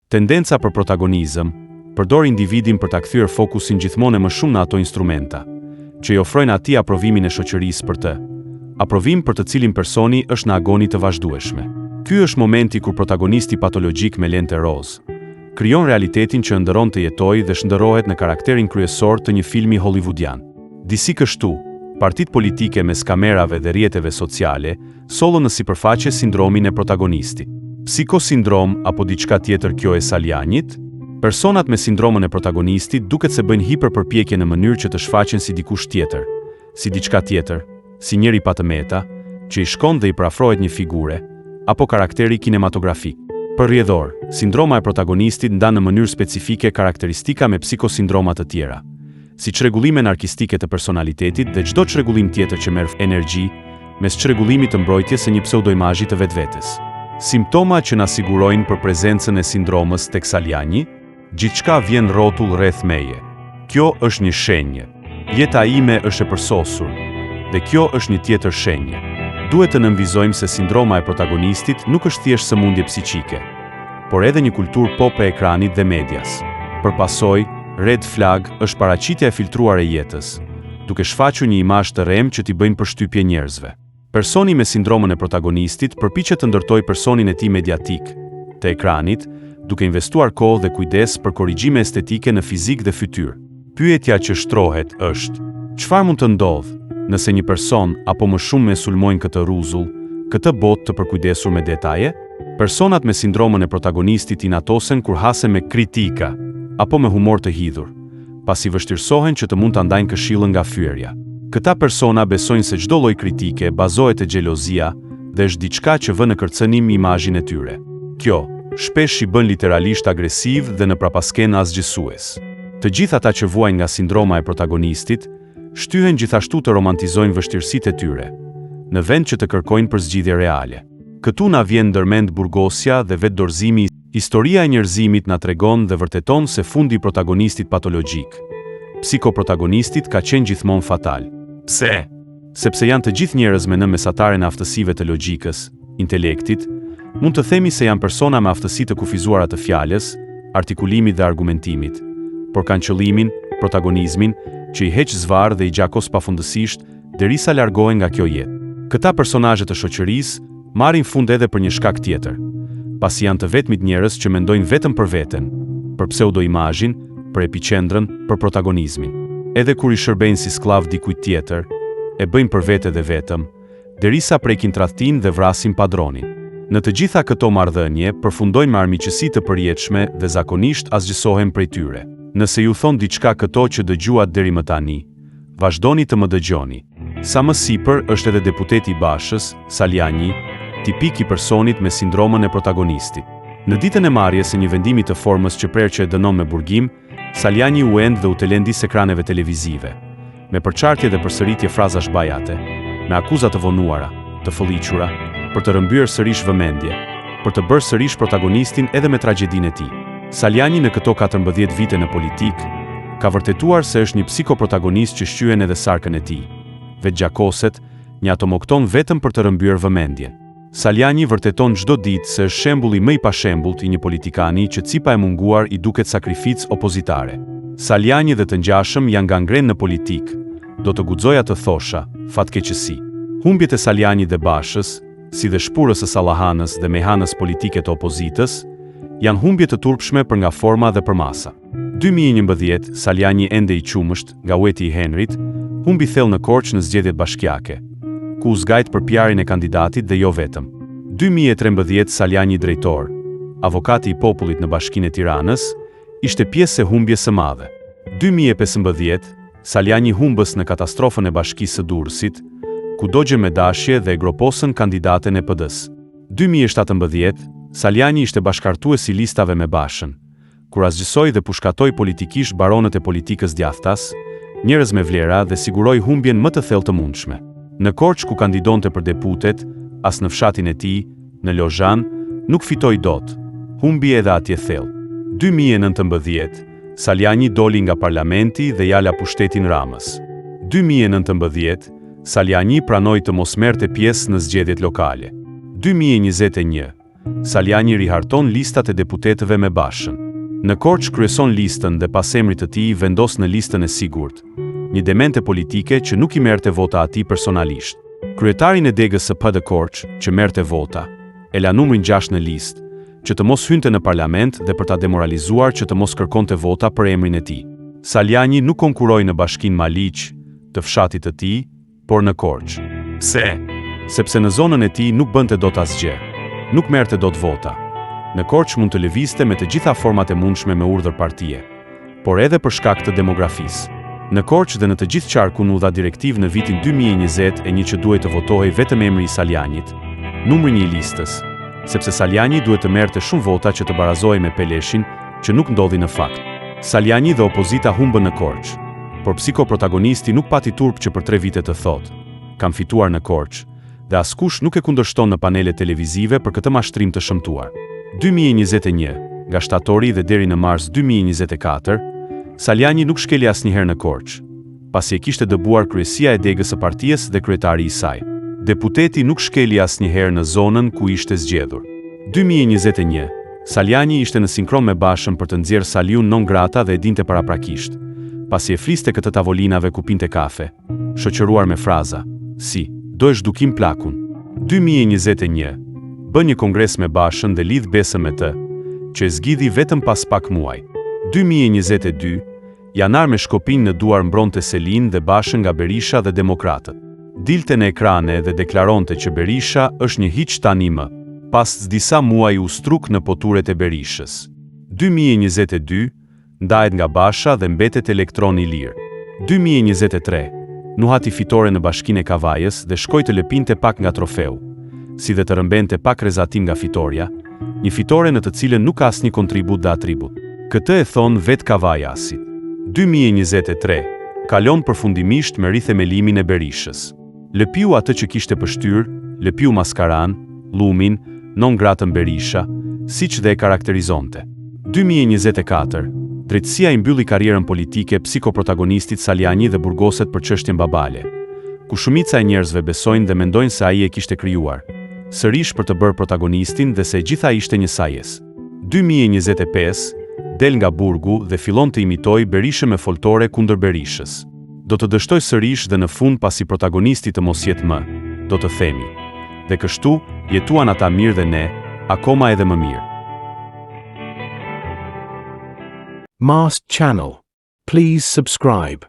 Tendenca për protagonizëm përdor individin për ta kthyer fokusin gjithmonë më shumë në ato instrumenta që i ofrojnë atij aprovimin e shoqërisë për të. Aprovim për të cilin personi është në agoni të vazhdueshme. Ky është momenti kur protagonisti patologjik me lente roz krijon realitetin që ëndërron të jetojë dhe shndërrohet në karakterin kryesor të një filmi hollywoodian. Disi kështu, partitë politike mes kamerave dhe rrjeteve sociale sollën në sipërfaqe sindromin e protagonistit. Psikosindrom apo diçka tjetër kjo e Salianit? Personat me sindromën e protagonistit duket se bëjnë hiperpërpjekje në mënyrë që të shfaqen si dikush tjetër, si diçka tjetër, si njëri pa të meta, që i shkon dhe i parafrohet një figure, apo karakteri kinematografik. Për rrjedhor, sindroma e protagonistit ndan në mënyrë specifike karakteristika me psikosindroma të tjera, si çrregullime narkistike të personalitetit dhe çdo çrregullim tjetër që merr energji mes çrregullimit të mbrojtjes së një pseudoimazhi të vetvetes. Simptoma që na sigurojnë për prezencën e sindromës tek Saliani, gjithçka vjen rrotull rreth meje. Kjo është një shenjë. Jeta ime është e përsosur, dhe kjo është një tjetër shenjë. Duhet të nënvizojmë se sindroma e protagonistit nuk është thjesht sëmundje psiqike, por edhe një kulturë pop e ekranit dhe medias. Përpasoj, red flag është paraqitja e filtruar e jetës, duke shfaqur një imazh të rrem që t'i bëjnë përshtypje njerëzve. Personi me sindromën e protagonistit përpiqet të ndërtojë personin e tij mediatik të ekranit, duke investuar kohë dhe kujdes për korrigjime estetike në fizik dhe fytyrë. Pyetja që shtrohet është: çfarë mund të ndodhë nëse një person apo më shumë me sulmojnë këtë rruzull, këtë botë të përkujdesur me detaje? Personat me sindromën e protagonistit inatosen kur hasen me kritika apo me humor të hidhur, pasi vështirësohen që të mund ta ndajnë këshillën nga fyerja. Këta persona besojnë se çdo lloj kritike bazohet te xhelozia dhe është diçka që vë në kërcënim imazhin e tyre. Kjo shpesh i bën literalisht agresiv dhe në prapaskenë asgjësues. Të gjithë ata që vuajnë nga sindroma e protagonistit shtyhen gjithashtu të romantizojnë vështirësitë e tyre, në vend që të kërkojnë përzgjidhje reale. Këtu na vjen ndërmend burgosja dhe vetdorëzimi. Historia e njerëzimit na tregon dhe vërteton se fundi i protagonistit patologjik, psikoprotagonistit, ka qenë gjithmonë fatal. Pse? Sepse janë të gjithë njerëz me në mesatare në aftësive të logjikës, intelektit, mund të themi se janë persona me aftësi të kufizuara të fjalës, artikulimit dhe argumentimit, por kanë qëllimin, protagonizmin, që i heq zvarr dhe i gjakos pafundësisht derisa largohen nga kjo jetë. Këta personazhe të shoqërisë marrin fund edhe për një shkak tjetër, pasi janë të vetmit njerëz që mendojnë vetëm për veten, për pseudoimazhin, për epicendrën, për protagonizmin. Edhe kur i shërbejnë si sklav dikujt tjetër, e bëjnë për vete dhe vetëm, derisa prekin tradhtin dhe vrasin padronin. Në të gjitha këto marrëdhënie përfundojnë me armiqësi të përjetshme dhe zakonisht asgjësohen prej tyre. Nëse ju thon diçka këto që dëgjuat deri më tani, vazhdoni të më dëgjoni. Sa më sipër është edhe deputeti i Bashës, Saliani, tipik i personit me sindromën e protagonistit. Në ditën e marrjes së një vendimi të formës që prerë që e dënon me burgim, Saliani u end dhe u telendis ekraneve televizive, me përçartje dhe përsëritje frazash bajate, me akuza të vonuara, të fëlliqura, për të rrëmbyer sërish vëmendje, për të bërë sërish protagonistin edhe me tragjedinë e tij. Saliani në këto 14 vite në politik, ka vërtetuar se është një psikoprotagonist që shqyen edhe sarkën e tij. Vetgjakoset, një atomokton vetëm për të rrëmbyer vëmendjen. Saliani vërteton çdo ditë se është shembulli më i pashembullt i një politikani që cipa e munguar i duket sakrificë opozitare. Saliani dhe të ngjashëm janë gangren në politik, do të guxoja të thosha, fatkeqësi. Humbjet e Salianit dhe Bashës, si dhe shpurës së Sallahanës dhe mehanës politike të opozitës, janë humbje të turpshme për nga forma dhe për masa. 2011, Saliani ende i qumësht nga ueti i Henrit, humbi thellë në Korçë në zgjedhjet bashkiake, ku u zgajt për pjarin e kandidatit dhe jo vetëm. 2013, Saliani drejtor, avokati i popullit në Bashkinë e Tiranës, ishte pjesë e humbjes së madhe. 2015, Saliani humbës në katastrofën e Bashkisë së Durrësit, ku dogje me dashje dhe e groposën kandidaten e PD-s. 2017, Saliani ishte bashkartues i listave me Bashën, kur asgjësoi dhe pushkatoi politikisht baronët e politikës djathtas, njerëz me vlera dhe siguroi humbjen më të thellë të mundshme. Në Korçë ku kandidonte për deputet, as në fshatin e tij, në Lozhan, nuk fitoi dot. Humbi edhe atje thellë. 2019, Saliani doli nga parlamenti dhe ja la pushtetin Ramës. 2019, Saliani pranoi të mos merrte pjesë në zgjedhjet lokale. 2021, Saliani riharton listat e deputetëve me Bashën. Në Korçë kryeson listën dhe pas emrit të tij vendos në listën e sigurt, një demente politike që nuk i merrte vota atij personalisht. Kryetarin e degës së PD Korçë, që merrte vota, e la numrin 6 në listë, që të mos hynte në parlament dhe për ta demoralizuar që të mos kërkonte vota për emrin e tij. Saliani nuk konkuroi në Bashkinë Maliq të fshatit të tij, por në Korçë. Pse? Sepse në zonën e tij nuk bënte dot asgjë. Nuk merrte dot vota. Në Korçë mund të lëvizte me të gjitha format e mundshme me urdhër partie, por edhe për shkak të demografisë. Në Korçë dhe në të gjithë qarkun u dha direktivë në vitin 2020 e një që duhet të votohej vetëm emri i Salianit, numri 1 i listës, sepse Saliani duhet të merrte shumë vota që të barazohej me Peleshin, që nuk ndodhi në fakt. Saliani dhe opozita humbën në Korçë, por psikoprotagonisti nuk pati turp që për 3 vite të thotë: "Kam fituar në Korçë", dhe askush nuk e kundërshton në panele televizive për këtë mashtrim të shëmtuar. 2021, nga shtatori dhe deri në mars 2024, Saliani nuk shkeli asnjëherë në Korçë, pasi e kishte dëbuar kryesia e degës së partisë dhe kryetari i saj. Deputeti nuk shkeli asnjëherë në zonën ku ishte zgjedhur. 2021, Saliani ishte në sinkron me Bashën për të nxjerrë Saliun non grata dhe e dinte paraprakisht, pasi e fliste këtë tavolinave ku pinte kafe, shoqëruar me fraza si "do e zhdukim plakun". 2021, bën një kongres me Bashën dhe lidh besën me të, që e zgjidhi vetëm pas pak muaj. 2022, janar me Shkopin në duar mbronte Selin dhe Bashën nga Berisha dhe Demokratët. Dilte në ekrane dhe deklaronte që Berisha është një hiç tani më, pas disa muaj u struk në poturet e Berishës. 2022, ndahet nga Basha dhe mbetet elektron i lirë. 2023, nuhati fitore në Bashkinë e Kavajës dhe shkoi të lëpinte pak nga trofeu, si dhe të rëmbente pak rezatim nga fitoria, një fitore në të cilën nuk ka asnjë kontribut dhe atribut. Këtë e thon vetë Kavajasit. 2023, kalon përfundimisht me rithemelimin e Berishës. Lëpiu atë që kishte pështyr, lëpiu maskaran, lumin, non gratën Berisha, siç dhe e karakterizonte. 2024, drejtësia i mbylli karrierën politike psikoprotagonistit Saliani dhe burgoset për çështjen babale, ku shumica e njerëzve besojnë dhe mendojnë se ai e kishte krijuar, sërish për të bërë protagonistin dhe se e gjitha ishte një sajes. 2025, del nga burgu dhe fillon të imitoj Berishën me foltore kundër Berishës. Do të dështoj sërish dhe në fund pasi protagonisti të mos jetë më, do të themi. Dhe kështu, jetuan ata mirë dhe ne, akoma edhe më mirë. Mast Channel. Please subscribe.